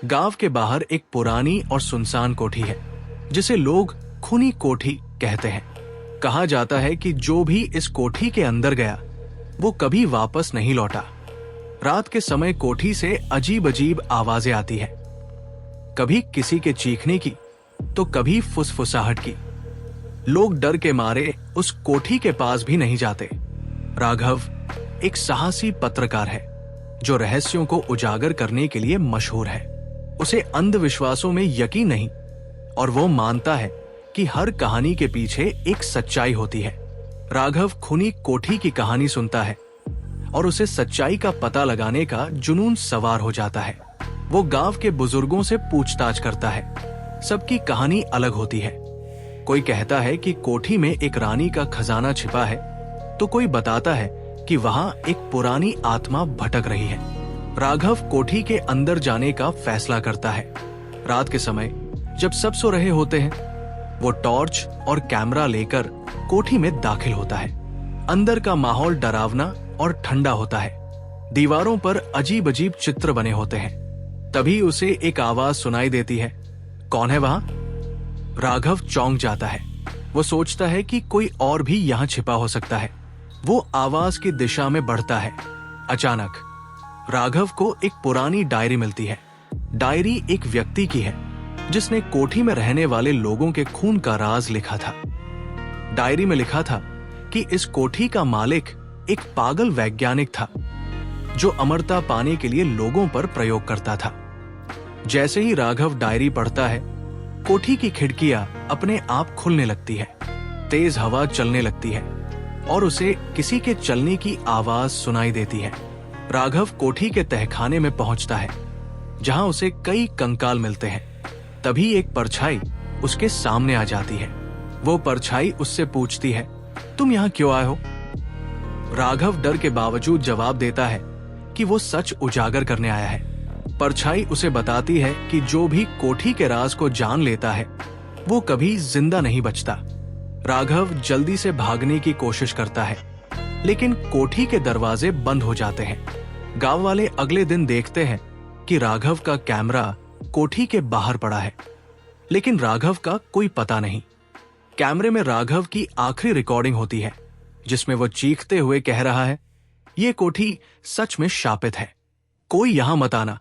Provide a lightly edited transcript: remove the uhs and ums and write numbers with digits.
गांव के बाहर एक पुरानी और सुनसान कोठी है जिसे लोग खूनी कोठी कहते हैं। कहा जाता है कि जो भी इस कोठी के अंदर गया वो कभी वापस नहीं लौटा। रात के समय कोठी से अजीब अजीब आवाजें आती है, कभी किसी के चीखने की तो कभी फुसफुसाहट की। लोग डर के मारे उस कोठी के पास भी नहीं जाते। राघव एक साहसी पत्रकार है जो रहस्यों को उजागर करने के लिए मशहूर है। उसे अंधविश्वासों में यकीन नहीं और वो मानता है कि हर कहानी के पीछे एक सच्चाई होती है। राघव खूनी कोठी की कहानी सुनता है और उसे सच्चाई का पता लगाने का जुनून सवार हो जाता है। वो गांव के बुजुर्गों से पूछताछ करता है। सबकी कहानी अलग होती है। कोई कहता है कि कोठी में एक रानी का खजाना छिपा है, तो कोई बताता है कि वहां एक पुरानी आत्मा भटक रही है। राघव कोठी के अंदर जाने का फैसला करता है। रात के समय जब सब सो रहे होते हैं, वो टॉर्च और कैमरा लेकर कोठी में दाखिल होता है। अंदर का माहौल डरावना और ठंडा होता है। दीवारों पर अजीब अजीब चित्र बने होते हैं। तभी उसे एक आवाज सुनाई देती है। कौन है वहां? राघव चौंक जाता है। वो सोचता है कि कोई और भी यहां छिपा हो सकता है। वो आवाज की दिशा में बढ़ता है। अचानक राघव को एक पुरानी डायरी मिलती है। डायरी एक व्यक्ति की है जिसने कोठी में रहने वाले लोगों के खून का राज लिखा था। डायरी में लिखा था कि इस कोठी का मालिक एक पागल वैज्ञानिक था जो अमरता पाने के लिए लोगों पर प्रयोग करता था। जैसे ही राघव डायरी पढ़ता है, कोठी की खिड़कियां अपने आप खुलने लगती है। तेज हवा चलने लगती है और उसे किसी के चलने की आवाज सुनाई देती है। राघव कोठी के तहखाने में पहुंचता है जहां उसे कई कंकाल मिलते हैं। तभी एक परछाई उसके सामने आ जाती है। वो परछाई उससे पूछती है, तुम यहां क्यों आए हो? राघव डर के बावजूद जवाब देता है कि वो सच उजागर करने आया है। परछाई उसे बताती है कि जो भी कोठी के राज को जान लेता है वो कभी जिंदा नहीं बचता। राघव जल्दी से भागने की कोशिश करता है, लेकिन कोठी के दरवाजे बंद हो जाते हैं। गांव वाले अगले दिन देखते हैं कि राघव का कैमरा कोठी के बाहर पड़ा है, लेकिन राघव का कोई पता नहीं। कैमरे में राघव की आखिरी रिकॉर्डिंग होती है जिसमें वो चीखते हुए कह रहा है, ये कोठी सच में शापित है, कोई यहां मत आना।